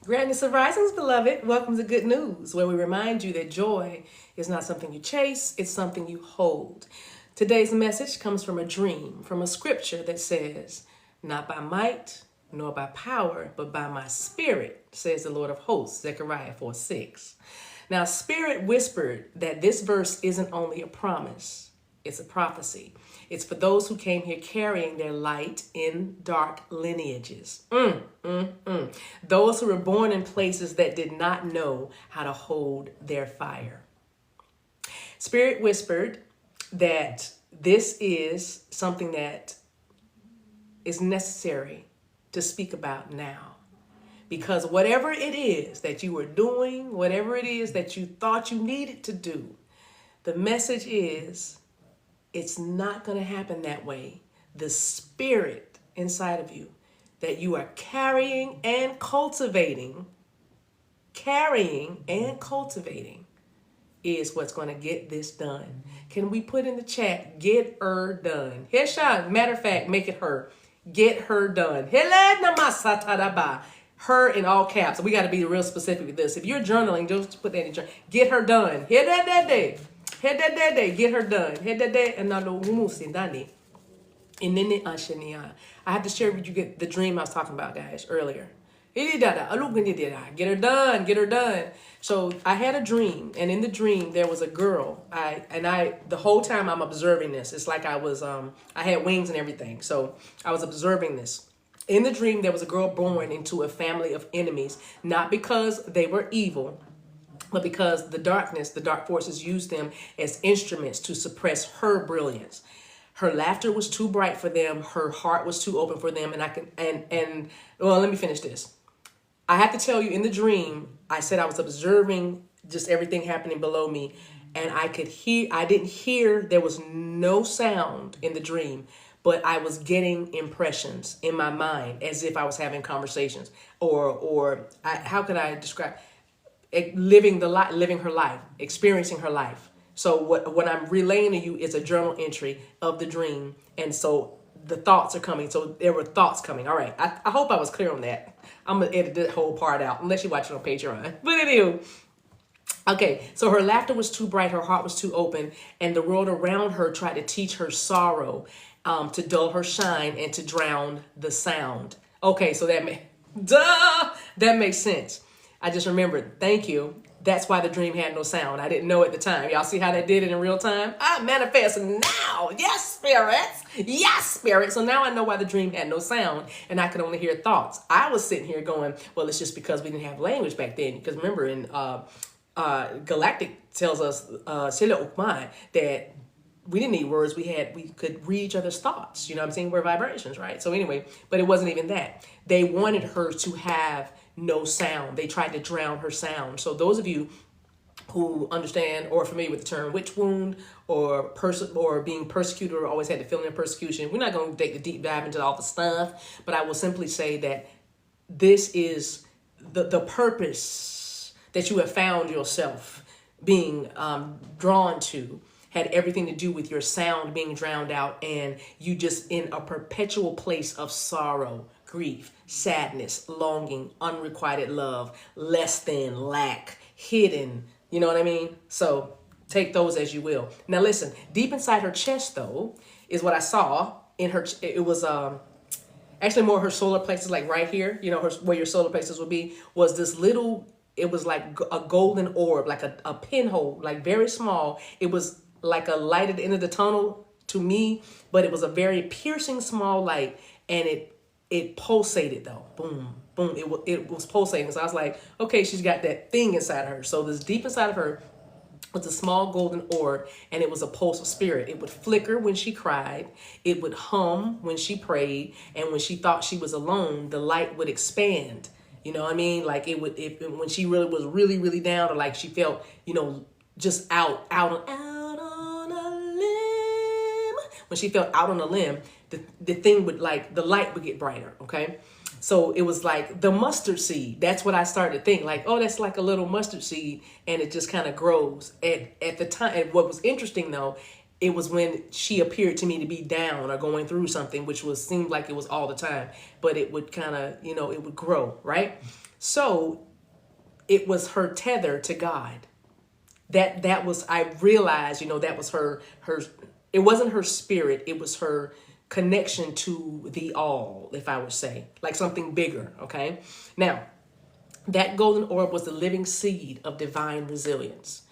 Grandness of Risings, beloved. Welcome to Good News, where we remind you that joy is not something you chase, it's something you hold. Today's message comes from a dream, from a scripture that says, "Not by might, nor by power, but by my spirit, says the Lord of hosts," Zechariah 4:6. Now, Spirit whispered that this verse isn't only a promise, it's a prophecy. It's for those who came here carrying their light in dark lineages. Those who were born in places that did not know how to hold their fire. Spirit whispered that this is something that is necessary to speak about now. Because whatever it is that you were doing, whatever it is that you thought you needed to do, the message is it's not going to happen that way. The spirit inside of you that you are carrying and cultivating is what's going to get this done. Can we put in the chat, get her done? Hesha, matter of fact, make it her. Get her done. Her in all caps. We got to be real specific with this. If you're journaling, just put that in your journal. Get her done. Hear that day. Head that day, get her done. Head that day, and now I have to share with you the dream I was talking about, guys, earlier. Get her done, get her done. So I had a dream, and in the dream there was a girl. The whole time I'm observing this. It's like I had wings and everything. So I was observing this. In the dream there was a girl born into a family of enemies, not because they were evil, but because the dark forces used them as instruments to suppress her brilliance. Her laughter was too bright for them. Her heart was too open for them. Well, let me finish this. I have to tell you, in the dream, I said I was observing just everything happening below me, and I didn't hear, there was no sound in the dream, but I was getting impressions in my mind as if I was having conversations, how could I describe living her life, experiencing her life. So what I'm relaying to you is a journal entry of the dream. And so the thoughts are coming. So there were thoughts coming. All right. I hope I was clear on that. I'm going to edit that whole part out unless you watch it on Patreon. But anyway. Okay. So her laughter was too bright. Her heart was too open. And the world around her tried to teach her sorrow, to dull her shine and to drown the sound. Okay. So that makes sense. I just remembered. Thank you. That's why the dream had no sound. I didn't know at the time. Y'all see how that did it in real time? I manifest now. Yes, spirits. Yes, spirit. So now I know why the dream had no sound and I could only hear thoughts. I was sitting here going, well, it's just because we didn't have language back then. Because remember, in Galactic tells us, that we didn't need words. We could read each other's thoughts. You know what I'm saying? We're vibrations, right? So anyway, but it wasn't even that. They wanted her to have no sound. They tried to drown her sound. So those of you who understand or are familiar with the term witch wound or being persecuted or always had the feeling of persecution, we're not going to take the deep dive into all the stuff, but I will simply say that this is the purpose that you have found yourself being drawn to had everything to do with your sound being drowned out and you just in a perpetual place of sorrow, grief, sadness, longing, unrequited love, less than, lack, hidden. You know what I mean? So take those as you will. Now listen, deep inside her chest though, is what I saw in her. It was actually more her solar plexus, like right here, where your solar plexus would be, was this little, it was like a golden orb, like a pinhole, like very small. It was like a light at the end of the tunnel to me, but it was a very piercing small light, and it pulsated though. Boom, boom. It was pulsating. So I was like, okay, she's got that thing inside of her. So this deep inside of her was a small golden orb, and it was a pulse of spirit. It would flicker when she cried. It would hum when she prayed. And when she thought she was alone, the light would expand. You know what I mean? Like when she really was really, really down, or like she felt, just out on a limb. When she felt out on a limb, the thing would, like, the light would get brighter. Okay. So it was like the mustard seed. That's what I started to think, like, oh, that's like a little mustard seed, and it just kind of grows. At the time, and what was interesting though, it was when she appeared to me to be down or going through something, which seemed like it was all the time, but it would kind of, it would grow, right? So it was her tether to God. That was, I realized, that was her, it wasn't her spirit, it was her connection to the all, if I would say, like something bigger. Okay. Now, that golden orb was the living seed of divine resilience,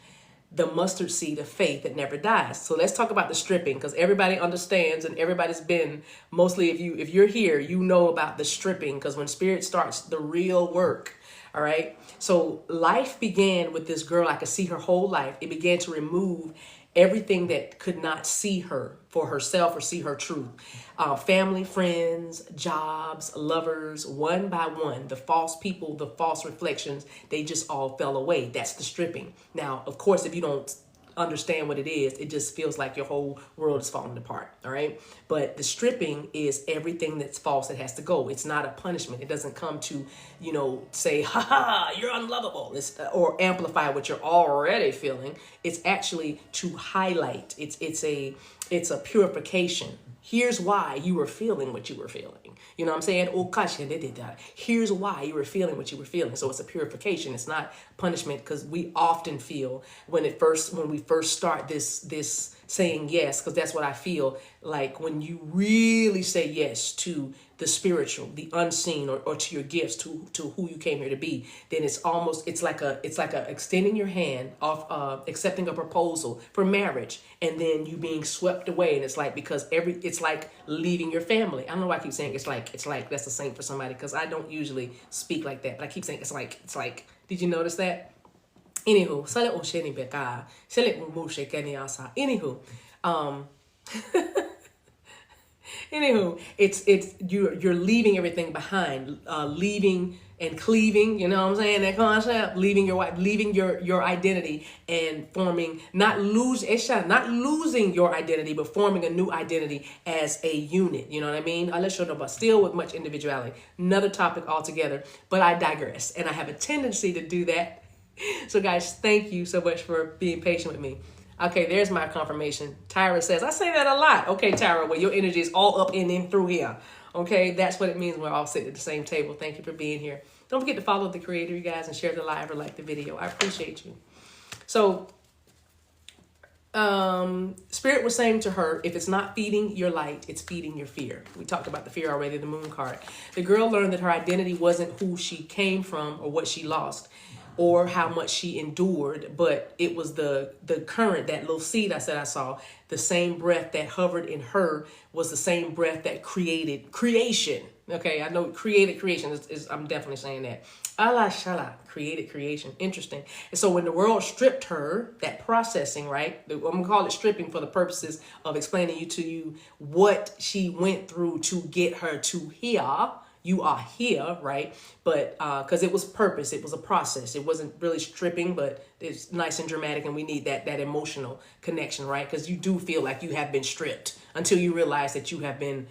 the mustard seed of faith that never dies. So let's talk about the stripping, because everybody understands and everybody's been, mostly if you're here, you know about the stripping, because when spirit starts the real work. All right. So life began with this girl. I could see her whole life. It began to remove everything that could not see her for herself or see her truth. Family, friends, jobs, lovers, one by one, the false people, the false reflections, they just all fell away. That's the stripping. Now, of course, if you don't understand what it is, it just feels like your whole world is falling apart. All right. But the stripping is everything that's false that has to go. It's not a punishment. It doesn't come to, say, ha ha, you're unlovable, or amplify what you're already feeling. It's actually to highlight. It's a purification. Here's why you were feeling what you were feeling. You know what I'm saying? Oh gosh, here's why you were feeling what you were feeling. So it's a purification. It's not punishment, because we often feel when we first start this saying yes, because that's what I feel like when you really say yes to the spiritual, the unseen, or to your gifts, to who you came here to be, then it's like a extending your hand off, accepting a proposal for marriage, and then you being swept away. And it's like, because it's like leaving your family. I don't know why I keep saying it's like that's the same for somebody, because I don't usually speak like that, but I keep saying it's like, did you notice that? Anywho, anywho, anywho, it's you're leaving everything behind, leaving and cleaving. You know what I'm saying? That concept, leaving your wife, leaving your identity, and forming, not losing your identity, but forming a new identity as a unit. You know what I mean? Let's show them, but still with much individuality. Another topic altogether. But I digress, and I have a tendency to do that. So guys, thank you so much for being patient with me. Okay, there's my confirmation. Tyra says, I say that a lot. Okay, Tyra, well, your energy is all up and in through here. Okay, that's what it means. We're all sitting at the same table. Thank you for being here. Don't forget to follow the creator, you guys, and share the live or like the video. I appreciate you. So, Spirit was saying to her, if it's not feeding your light, it's feeding your fear. We talked about the fear already, the moon card. The girl learned that her identity wasn't who she came from or what she lost, or how much she endured, but it was the current, that little seed I said I saw, the same breath that hovered in her was the same breath that created creation. Okay, I know created creation is I'm definitely saying that. Allah shala, created creation. Interesting. And so when the world stripped her, that processing, right? I'm gonna call it stripping for the purposes of explaining to you what she went through to get her to here. You are here, right? But because it was purpose, it was a process. It wasn't really stripping, but it's nice and dramatic, and we need that emotional connection, right? Because you do feel like you have been stripped until you realize that you have been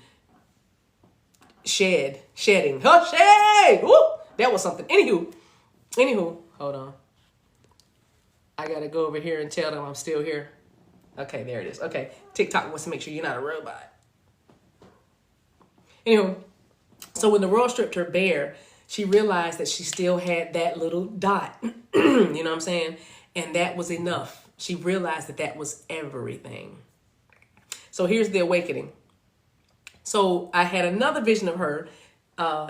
shedding. Huh, shed! Woo! That was something. Anywho, hold on. I gotta go over here and tell them I'm still here. Okay, there it is. Okay, TikTok wants to make sure you're not a robot. Anywho. So when the world stripped her bare, she realized that she still had that little dot, you know what I'm saying? And that was enough. She realized that was everything. So here's the awakening. So I had another vision of her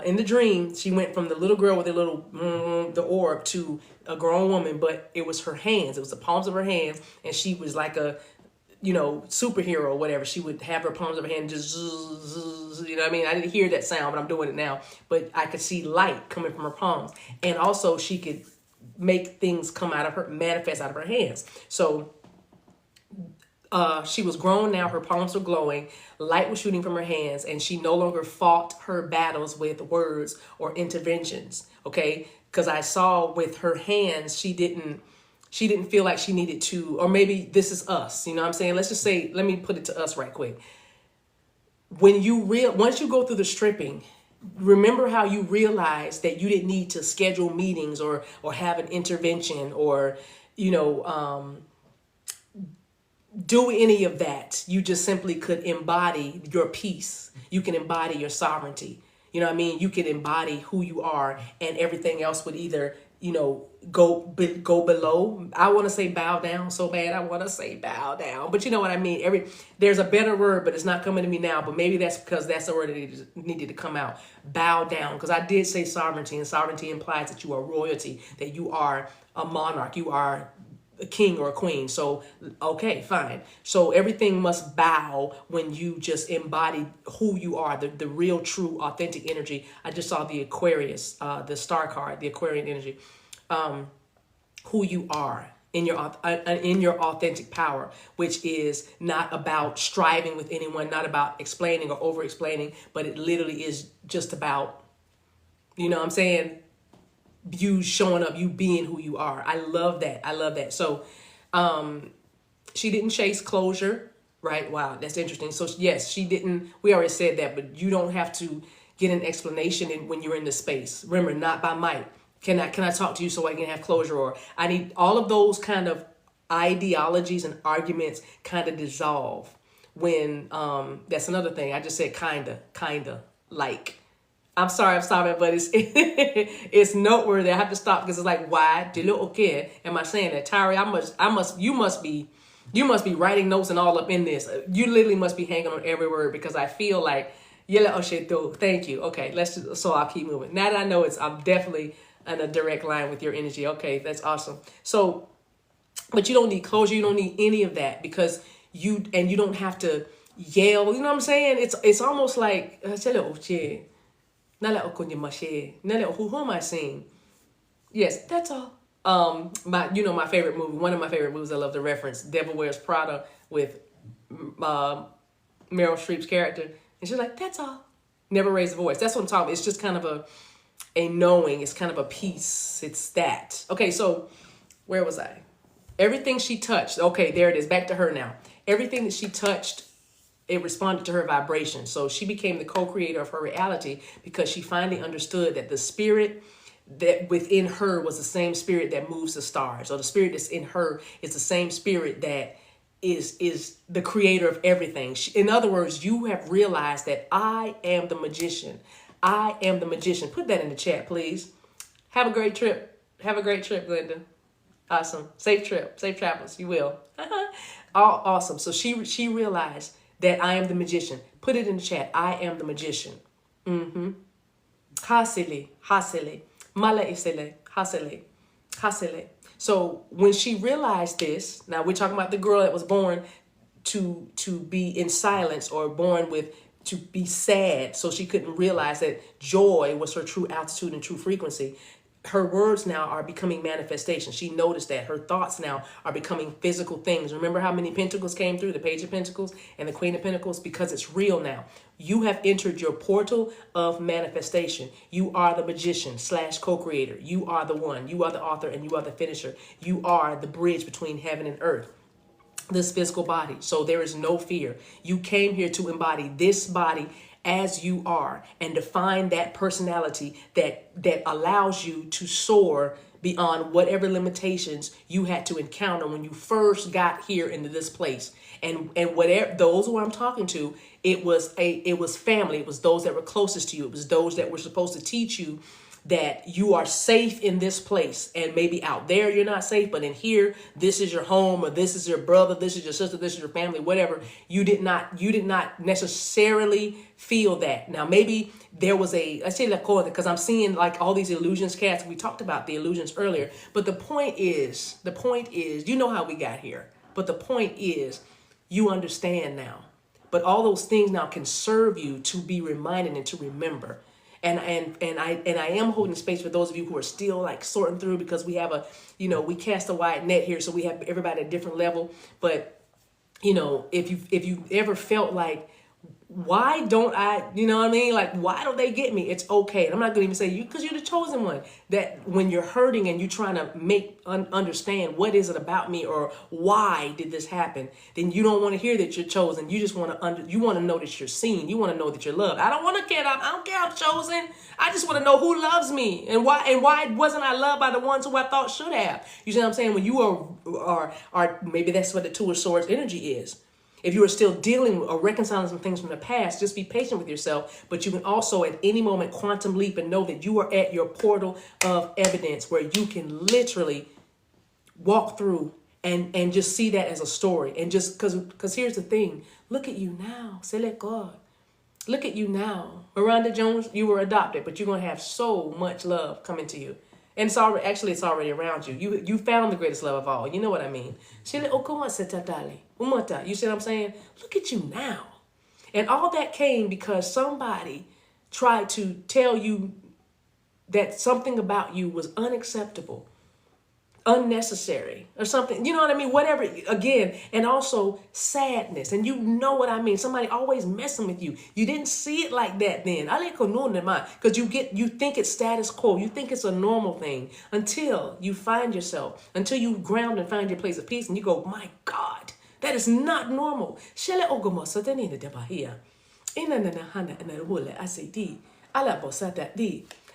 in the dream. She went from the little girl with the orb to a grown woman, but it was her hands. It was the palms of her hands. And she was like a superhero or whatever. She would have her palms of her hand just, you know what I mean? I didn't hear that sound, but I'm doing it now. But I could see light coming from her palms. And also she could make things come out of her, manifest out of her hands. So she was grown now. Her palms were glowing. Light was shooting from her hands. And she no longer fought her battles with words or interventions. Okay? Because I saw with her hands, she didn't feel like she needed to, or maybe this is us, you know what I'm saying? Let's just say, let me put it to us right quick. Once you go through the stripping, remember how you realized that you didn't need to schedule meetings or have an intervention or, do any of that. You just simply could embody your peace. You can embody your sovereignty. You know what I mean? You can embody who you are, and everything else would either, go below. I want to say bow down so bad. I want to say bow down, but you know what I mean. There's a better word, but it's not coming to me now. But maybe that's because that's the word that needed to come out. Bow down, because I did say sovereignty, and sovereignty implies that you are royalty, that you are a monarch, you are a king or a queen. So, okay, fine. So everything must bow when you just embody who you are, the real, true, authentic energy. I just saw the Aquarius, the star card, the Aquarian energy, who you are in your authentic power, which is not about striving with anyone, not about explaining or over explaining, but it literally is just about, you know what I'm saying, you showing up, you being who you are. I love that. I love that. So she didn't chase closure, right? Wow, that's interesting. So yes, she didn't, we already said that, but you don't have to get an explanation when you're in the space. Remember, not by might. Can I talk to you so I can have closure? Or I need all of those kind of ideologies and arguments kind of dissolve when, that's another thing. I just said kinda, like. I'm sorry, I'm stopping, but it's it's noteworthy. I have to stop because it's like, why? Okay, am I saying that, Tari? You must be writing notes and all up in this. You literally must be hanging on every word because I feel like, thank you. Okay, so I'll keep moving. Now that I know I'm definitely in a direct line with your energy. Okay, that's awesome. So, but you don't need closure. You don't need any of that because you don't have to yell. You know what I'm saying? It's almost like, who am I seeing? Yes, that's all. My favorite movie, one of my favorite movies I love to reference, Devil Wears Prada with Meryl Streep's character. And she's like, that's all. Never raise a voice. That's what I'm talking about. It's just kind of a knowing. It's kind of a peace. It's that. Okay, so where was I? Everything she touched. Okay, there it is. Back to her now. Everything that she touched, it responded to her vibration. So she became the co-creator of her reality because she finally understood that the spirit that within her was the same spirit that moves the stars, or the spirit that's in her is the same spirit that is the creator of everything. In other words, you have realized that I am the magician. I am the magician. Put that in the chat, please. Have a great trip. Have a great trip, Glenda. Awesome. Safe trip. Safe travels. You will. Awesome. So she realized that I am the magician. Put it in the chat. I am the magician. Hasile, mala isele, hasile. So when she realized this, now we're talking about the girl that was born to be in silence, or born to be sad, so she couldn't realize that joy was her true altitude and true frequency. Her words now are becoming manifestations. She noticed that her thoughts now are becoming physical things. Remember how many pentacles came through, the Page of Pentacles and the Queen of Pentacles? Because it's real now. You have entered your portal of manifestation. You are the magician / co-creator. You are the one. You are the author and you are the finisher. You are the bridge between heaven and earth, this physical body. So there is no fear. You came here to embody this body as you are, and define that personality that allows you to soar beyond whatever limitations you had to encounter when you first got here into this place. And whatever those who I'm talking to, it was family. It was those that were closest to you. It was those that were supposed to teach you that you are safe in this place, and maybe out there you're not safe, but in here, this is your home, or this is your brother, this is your sister, this is your family, whatever. You did not necessarily feel that. Now, maybe there was I say la code because I'm seeing like all these illusions cast. We talked about the illusions earlier, but the point is, you know how we got here, but the point is, you understand now. But all those things now can serve you to be reminded and to remember. And I am holding space for those of you who are still like sorting through, because we have we cast a wide net here, so we have everybody at a different level. But if you ever felt like, why don't I, you know what I mean? Like, why don't they get me? It's okay. And I'm not going to even say you, because you're the chosen one. That when you're hurting and you're trying to understand what is it about me, or why did this happen, then you don't want to hear that you're chosen. You just want to you want to know that you're seen. You want to know that you're loved. I don't care I'm chosen. I just want to know who loves me, and why wasn't I loved by the ones who I thought should have. You see what I'm saying? When you are maybe that's what the Two of Swords energy is. If you are still dealing or reconciling some things from the past, just be patient with yourself. But you can also at any moment quantum leap and know that you are at your portal of evidence where you can literally walk through and just see that as a story. And just because here's the thing. Look at you now. Say, let God. Look at you now. Miranda Jones, you were adopted, but you're going to have so much love coming to you. And it's already around you. You found the greatest love of all. You know what I mean? You see what I'm saying? Look at you now. And all that came because somebody tried to tell you that something about you was unacceptable, unnecessary, or something. You know what I mean? Whatever. Again, and also sadness. And you know what I mean? Somebody always messing with you. You didn't see it like that then. Because you think it's status quo. You think it's a normal thing until you find yourself, until you ground and find your place of peace, and you go, my God, that is not normal.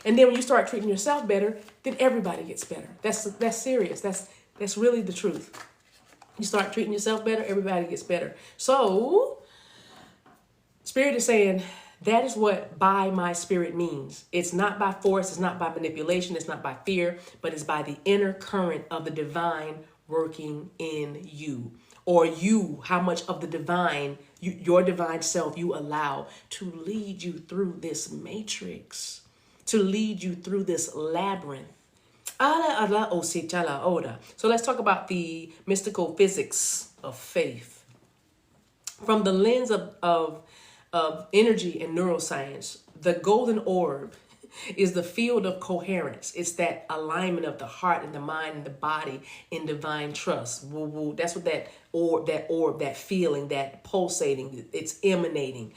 And then when you start treating yourself better, then everybody gets better. That's serious. That's really the truth. You start treating yourself better, everybody gets better. So, Spirit is saying, that is what by my spirit means. It's not by force, it's not by manipulation, it's not by fear, but it's by the inner current of the divine working in you. Or you, how much of the divine, your divine self, you allow to lead you through this matrix, to lead you through this labyrinth. So let's talk about the mystical physics of faith. From the lens of energy and neuroscience, the golden orb is the field of coherence. It's that alignment of the heart and the mind and the body in divine trust. That's what that orb, that feeling, that pulsating, it's emanating.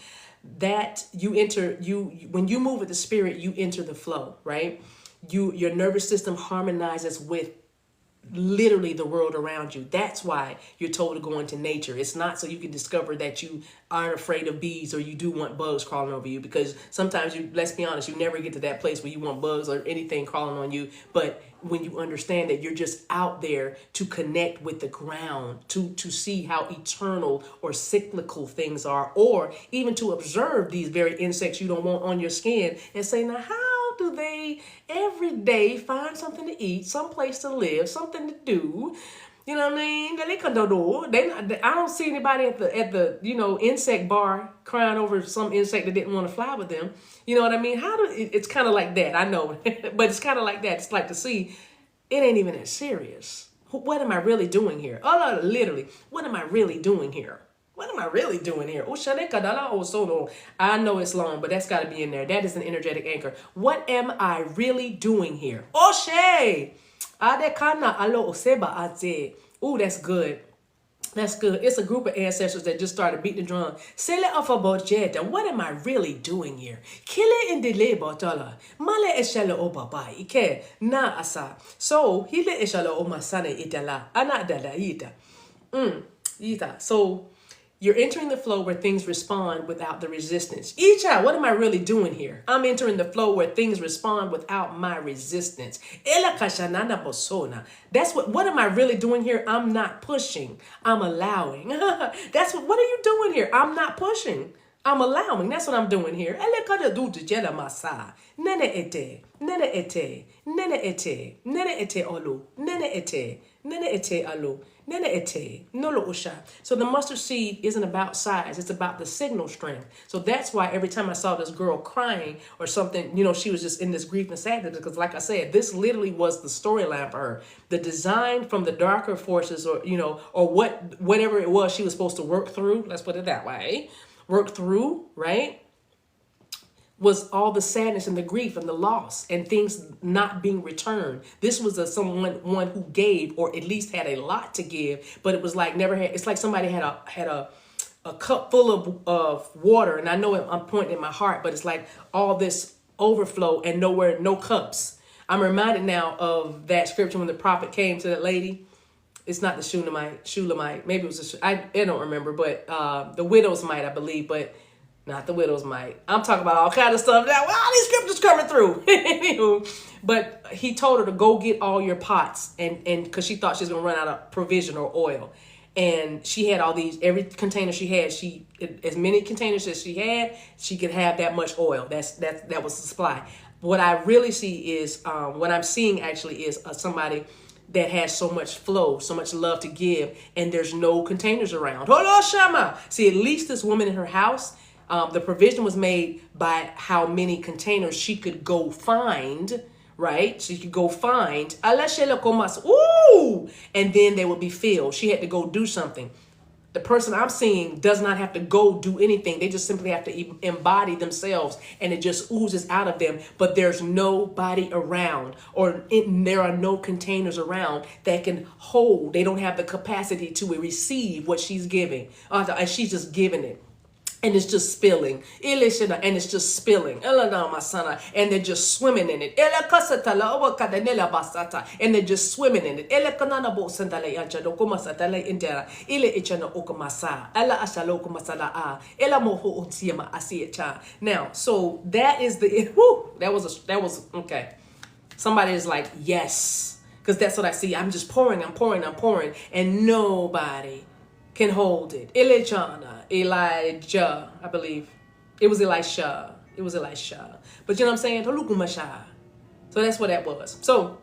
That when you move with the spirit, you enter the flow, right? Your nervous system harmonizes with literally the world around you. That's why you're told to go into nature. It's not so you can discover that you aren't afraid of bees or you do want bugs crawling over you, because sometimes let's be honest, you never get to that place where you want bugs or anything crawling on you. But when you understand that you're just out there to connect with the ground, to see how eternal or cyclical things are, or even to observe these very insects you don't want on your skin and say, now how do they every day find something to eat, some place to live, something to do? You know what I mean? I don't see anybody at the insect bar crying over some insect that didn't want to fly with them. You know what I mean? It's kind of like that. I know, but it's kind of like that. It's like to see it ain't even that serious. What am I really doing here? Oh, no, literally, what am I really doing here? What am I really doing here? I know it's long, but that's got to be in there. That is an energetic anchor. What am I really doing here? Ooh, that's good. That's good. It's a group of ancestors that just started beating the drum. What am I really doing here? So you're entering the flow where things respond without the resistance. What am I really doing here? I'm entering the flow where things respond without my resistance. That's what am I really doing here? I'm not pushing. I'm allowing. What are you doing here? I'm not pushing. I'm allowing. That's what I'm doing here. So the mustard seed isn't about size. It's about the signal strength. So that's why every time I saw this girl crying or something, she was just in this grief and sadness, because like I said, this literally was the storyline for her. The design from the darker forces or whatever it was she was supposed to work through. Let's put it that way. Work through, right? Was all the sadness and the grief and the loss and things not being returned. This was someone who gave, or at least had a lot to give, but it was like it's like somebody had a cup full of water, and I know I'm pointing in my heart, but it's like all this overflow and no cups. I'm reminded now of that scripture when the prophet came to that lady. It's not the Shulamite. Maybe it was I don't remember, but the widow's mite, I believe, but not the widow's mite. I'm talking about all kind of stuff now. Wow, these scriptures coming through. Anywho, but he told her to go get all your pots, and because she thought she was gonna run out of provision or oil. And she had all these, every container she had, as many containers as she had, she could have that much oil. That was the supply. What I really see is, what I'm seeing actually is somebody that has so much flow, so much love to give, and there's no containers around. Hello, Shama. See, at least this woman in her house, the provision was made by how many containers she could go find, right? She could go find, ooh, and then they would be filled. She had to go do something. The person I'm seeing does not have to go do anything. They just simply have to embody themselves, and it just oozes out of them. But there's nobody around, or there are no containers around that can hold. They don't have the capacity to receive what she's giving. And she's just giving it. And it's just spilling. And it's just spilling. And they're just swimming in it. And they're just swimming in it. Now, so that is that was okay. Somebody is like, yes. Because that's what I see. I'm just pouring, I'm pouring, I'm pouring. And nobody can hold it. Elijah, I believe. It was Elisha. It was Elisha. But you know what I'm saying? So that's what that was. So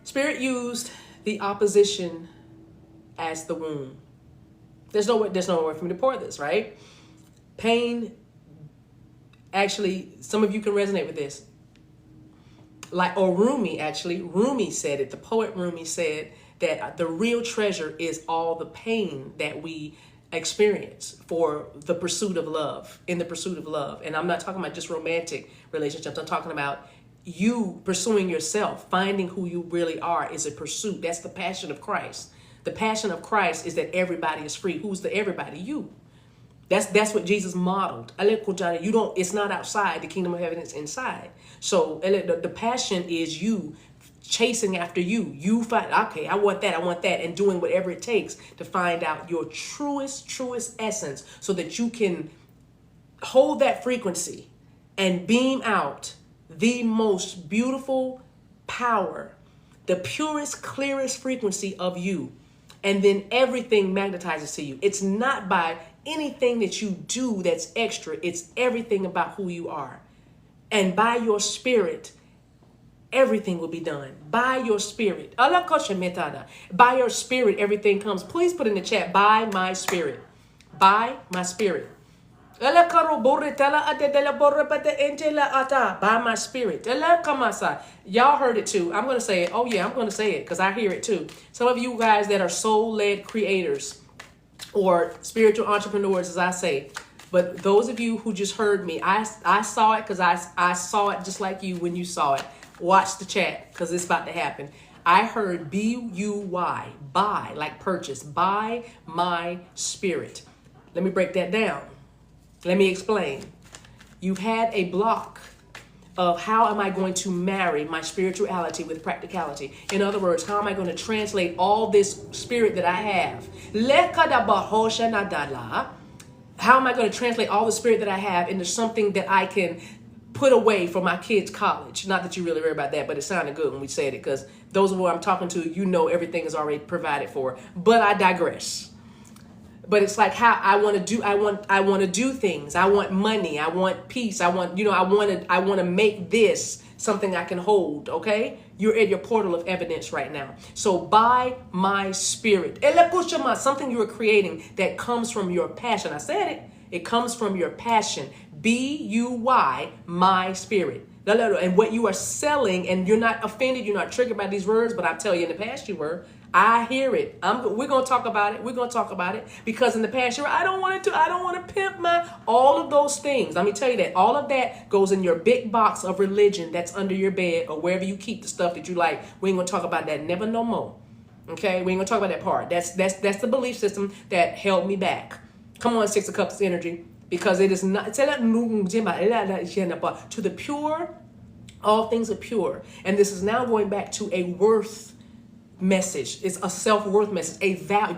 Spirit used the opposition as the womb. There's no way for me to pour this, right? Pain, actually, some of you can resonate with this. Rumi said it. The poet Rumi said that the real treasure is all the pain that we experience for the pursuit of love, in the pursuit of love. And I'm not talking about just romantic relationships. I'm talking about you pursuing yourself, finding who you really are is a pursuit. That's the passion of Christ. The passion of Christ is that everybody is free. Who's the everybody? You. That's what Jesus modeled. It's not outside. The kingdom of heaven is inside. So the passion is you chasing after you. You find, okay, I want that, and doing whatever it takes to find out your truest essence so that you can hold that frequency and beam out the most beautiful power, the purest, clearest frequency of you. And then everything magnetizes to you. It's not by anything that you do that's extra. It's everything about who you are. And by your spirit, everything will be done. By your spirit. By your spirit, everything comes. Please put in the chat, by my spirit. By my spirit. By my spirit. Y'all heard it too. I'm going to say it. Oh yeah, I'm going to say it because I hear it too. Some of you guys that are soul-led creators or spiritual entrepreneurs, as I say. But those of you who just heard me, I saw it because I saw it just like you when you saw it. Watch the chat because it's about to happen. I heard B-U-Y, buy, like purchase, by my spirit. Let me break that down. Let me explain. You've had a block of how am I going to marry my spirituality with practicality? In other words, how am I going to translate all this spirit that I have? How am I going to translate all the spirit that I have into something that I can put away for my kids' college? Not that you really worry about that, but it sounded good when we said it because those of who I'm talking to, you know everything is already provided for. But I digress. But it's like how I want to do things. I want money. I want peace. I want to make this something I can hold. Okay. You're at your portal of evidence right now. So by my spirit, something you are creating that comes from your passion. I said it. It comes from your passion. B-U-Y, my spirit. And what you are selling, and you're not offended, you're not triggered by these words, but I tell you in the past you were. I hear it. We're going to talk about it. We're going to talk about it because in the past, I don't want to pimp all of those things. Let me tell you that all of that goes in your big box of religion that's under your bed or wherever you keep the stuff that you like. We ain't going to talk about that. Never no more. Okay. We ain't going to talk about that part. That's the belief system that held me back. Come on, Six of Cups energy, because it is not to the pure. All things are pure. And this is now going back to a worth message. It's a self-worth message.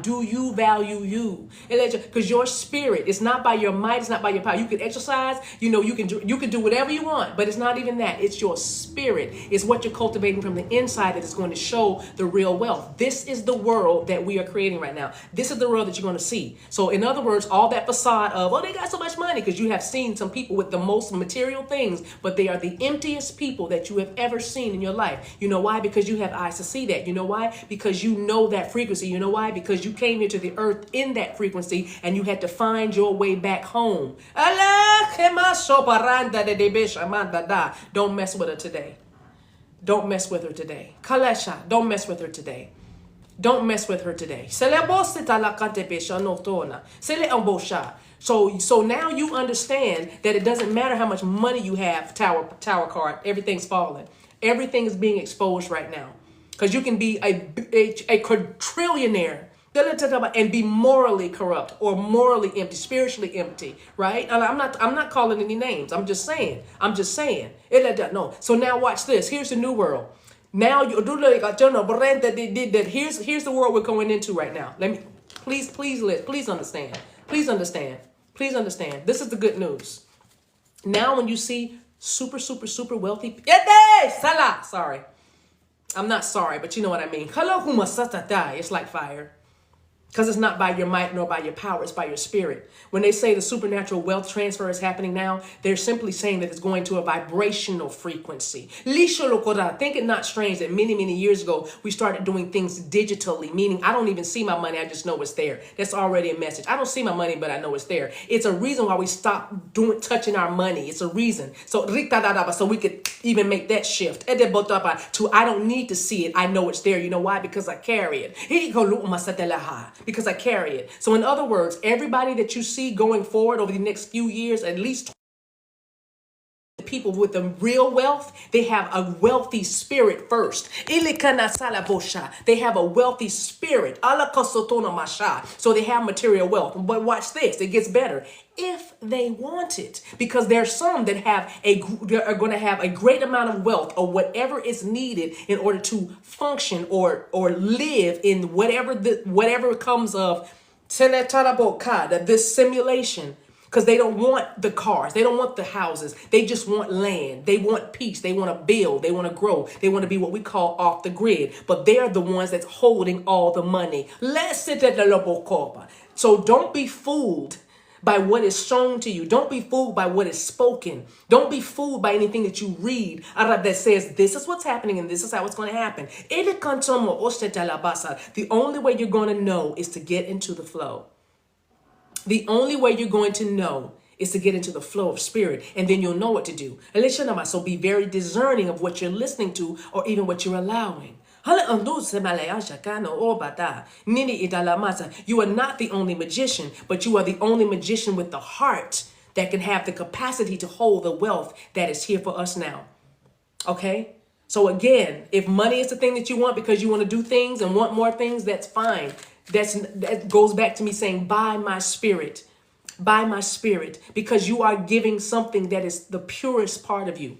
Do you value you? Because your spirit, it's not by your might, it's not by your power. You can exercise, you can do whatever you want, but it's not even that. It's your spirit. It's what you're cultivating from the inside that is going to show the real wealth. This is the world that we are creating right now. This is the world that you're going to see. So in other words, all that facade of, oh, they got so much money, because you have seen some people with the most material things, but they are the emptiest people that you have ever seen in your life. You know why? Because you have eyes to see that. You know why? Because you know that frequency. You know why? Because you came here to the earth in that frequency and you had to find your way back home. Don't mess with her today. Don't mess with her today. Kalesha, don't mess with her today. Don't mess with her today. So now you understand that it doesn't matter how much money you have, tower card, everything's falling. Everything is being exposed right now. Because you can be a trillionaire and be morally corrupt or morally empty, spiritually empty, right? I'm not calling any names. I'm just saying. No. So now watch this. Here's the new world. Now here's the world we're going into right now. Let me please understand. Please understand. This is the good news. Now when you see super wealthy, sorry. I'm not sorry, but you know what I mean. It's like fire. Because it's not by your might nor by your power, it's by your spirit. When they say the supernatural wealth transfer is happening now, they're simply saying that it's going to a vibrational frequency. Think it not strange that many years ago, we started doing things digitally, meaning I don't even see my money, I just know it's there. That's already a message. I don't see my money, but I know it's there. It's a reason why we stopped touching our money. It's a reason. So we could even make that shift. To I don't need to see it, I know it's there. You know why? Because I carry it. Because I carry it. So in other words, everybody that you see going forward over the next few years, at least people with the real wealth, they have a wealthy spirit first. They have a wealthy spirit. So they have material wealth. But watch this, it gets better. If they want it, because there's some that are going to have a great amount of wealth or whatever is needed in order to function or live in whatever comes of this simulation. Because they don't want the cars. They don't want the houses. They just want land. They want peace. They want to build. They want to grow. They want to be what we call off the grid. But they're the ones that's holding all the money. So don't be fooled by what is shown to you. Don't be fooled by what is spoken. Don't be fooled by anything that you read that says this is what's happening and this is how it's going to happen. The only way you're going to know is to get into the flow. The only way you're going to know is to get into the flow of spirit, and then you'll know what to do. So be very discerning of what you're listening to or even what you're allowing. You are not the only magician, but you are the only magician with the heart that can have the capacity to hold the wealth that is here for us now. Okay? So again, if money is the thing that you want because you want to do things and want more things, that's fine. That goes back to me saying, buy my spirit, because you are giving something that is the purest part of you.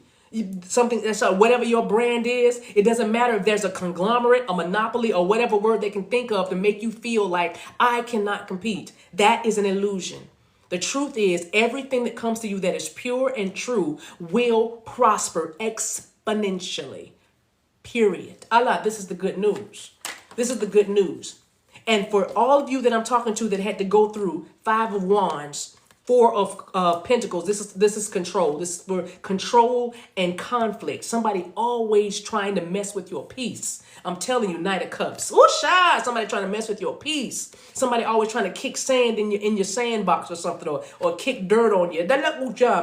Something that's whatever your brand is. It doesn't matter if there's a conglomerate, a monopoly, or whatever word they can think of to make you feel like I cannot compete. That is an illusion. The truth is everything that comes to you that is pure and true will prosper exponentially. Period. Allah, this is the good news. This is the good news. And for all of you that I'm talking to that had to go through 5 of Wands, 4 of Pentacles, this is control. This is for control and conflict. Somebody always trying to mess with your peace. I'm telling you, Knight of Cups. Somebody trying to mess with your peace. Somebody always trying to kick sand in your sandbox or something, or kick dirt on you.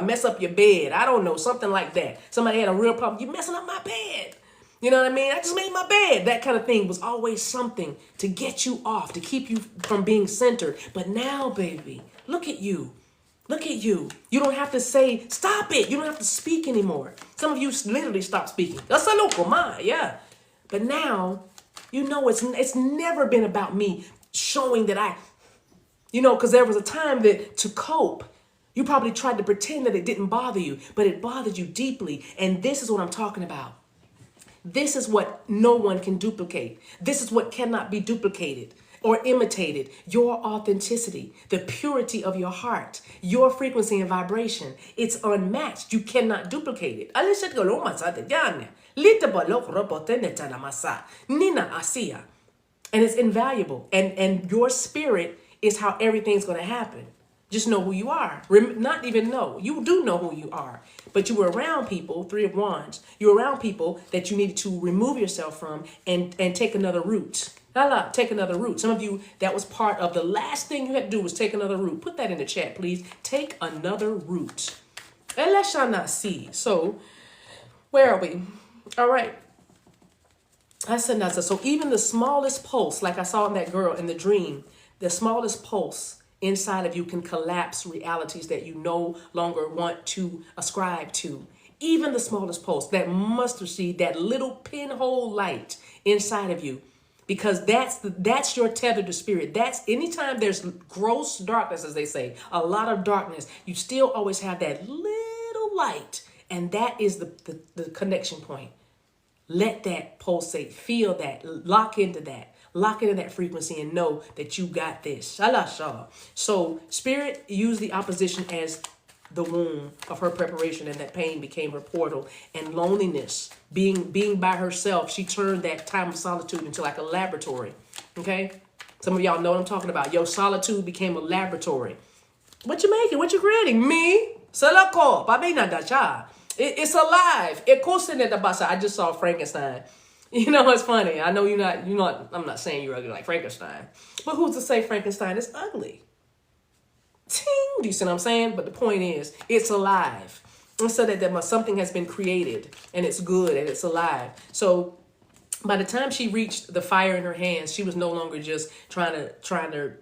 Mess up your bed. I don't know, something like that. Somebody had a real problem. You messing up my bed. You know what I mean? I just made my bed. That kind of thing was always something to get you off, to keep you from being centered. But now, baby, look at you. Look at you. You don't have to say, stop it. You don't have to speak anymore. Some of you literally stop speaking. That's a local mind, yeah. But now, you know, it's never been about me showing that because there was a time that to cope, you probably tried to pretend that it didn't bother you, but it bothered you deeply. And this is what I'm talking about. This is what no one can duplicate. This is what cannot be duplicated or imitated. Your authenticity, the purity of your heart, your frequency and vibration. It's unmatched. You cannot duplicate it. And it's invaluable. And your spirit is how everything's going to happen. Just know who you are. Not even know. You do know who you are. But you were around people, Three of Wands. You were around people that you needed to remove yourself from and take another route. Take another route. Some of you, that was part of the last thing you had to do was take another route. Put that in the chat, please. Take another route. And let's not see. So, where are we? All right. I said that. So even the smallest pulse, like I saw in that girl in the dream, the smallest pulse inside of you can collapse realities that you no longer want to ascribe to. Even the smallest pulse, that mustard seed, that little pinhole light inside of you, because that's your tether to spirit. That's anytime there's gross darkness, as they say, a lot of darkness, you still always have that little light, and that is the connection point. Let that pulsate, feel that, lock into that. Lock into that frequency and know that you got this. So spirit used the opposition as the womb of her preparation, and that pain became her portal. And loneliness, being by herself, she turned that time of solitude into like a laboratory. Okay? Some of y'all know what I'm talking about. Your solitude became a laboratory. What you making? What you creating? Me? It's alive. I just saw Frankenstein. You know, it's funny. I know I'm not saying you're ugly like Frankenstein. But who's to say Frankenstein is ugly? Ting! Do you see what I'm saying? But the point is, it's alive. And so that something has been created, and it's good, and it's alive. So by the time she reached the fire in her hands, she was no longer just trying to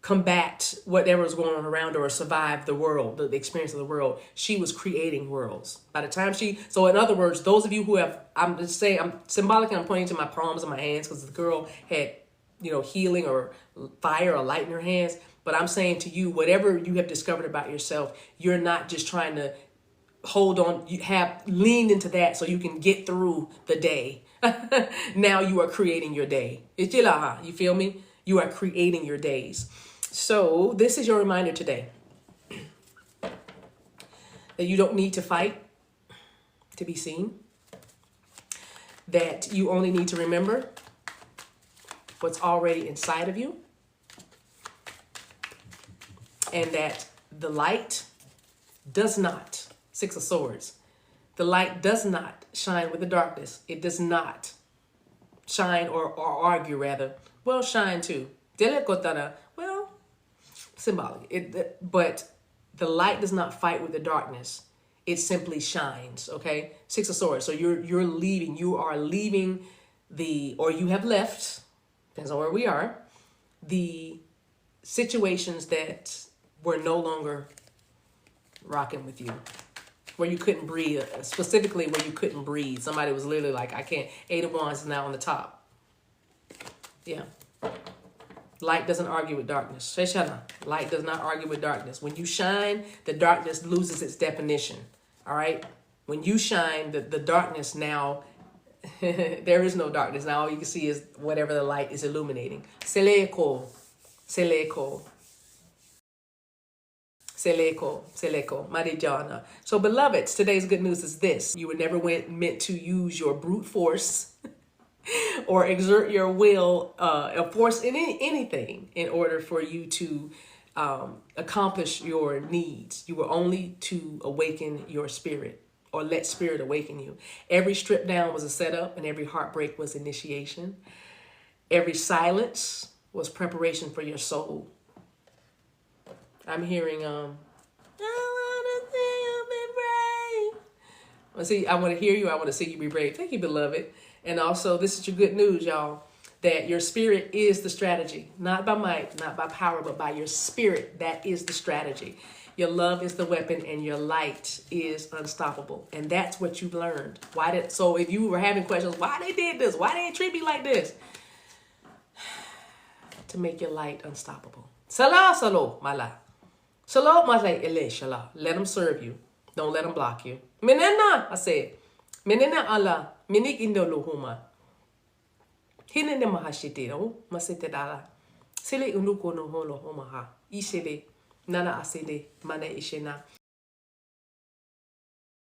combat whatever was going on around her or survive the world, the experience of the world. She was creating worlds. By the time so in other words, those of you who have, I'm just saying, I'm symbolically, I'm pointing to my palms and my hands because the girl had, healing or fire or light in her hands. But I'm saying to you, whatever you have discovered about yourself, you're not just trying to hold on, you have leaned into that so you can get through the day. Now you are creating your day. You feel me? You are creating your days. So this is your reminder today that you don't need to fight to be seen, that you only need to remember what's already inside of you, and that the light does not, Six of Swords, the light does not shine with the darkness. It does not shine or argue, rather. Well, shine too. Well, symbolic. But the light does not fight with the darkness. It simply shines, okay? Six of Swords. So you're leaving. You are leaving or you have left, depends on where we are, the situations that were no longer rocking with you, where you couldn't breathe, specifically where you couldn't breathe. Somebody was literally like, I can't. Eight of Wands is now on the top. Yeah. Light doesn't argue with darkness. Light does not argue with darkness. When you shine, the darkness loses its definition. All right? When you shine, the darkness now, there is no darkness. Now all you can see is whatever the light is illuminating. Seleko. Marijana. So beloveds, today's good news is this. You were never meant to use your brute force or exert your will, force in anything in order for you to accomplish your needs. You were only to awaken your spirit, or let spirit awaken you. Every strip down was a setup, and every heartbreak was initiation. Every silence was preparation for your soul. I'm hearing, I want to see you be brave. I want to hear you. I want to see you be brave. Thank you, beloved. And also, this is your good news, y'all, that your spirit is the strategy. Not by might, not by power, but by your spirit. That is the strategy. Your love is the weapon, and your light is unstoppable. And that's what you've learned. So if you were having questions, why they did this? Why they treat me like this? To make your light unstoppable. Salah, mala. Salah, let them serve you. Don't let them block you. Menena, I said. Menena Allah. Minik indo lo homa. Hine ne mahashite no, masete dala. Sele unuko no holo homa ha. Isele, nana asele, mana ishena.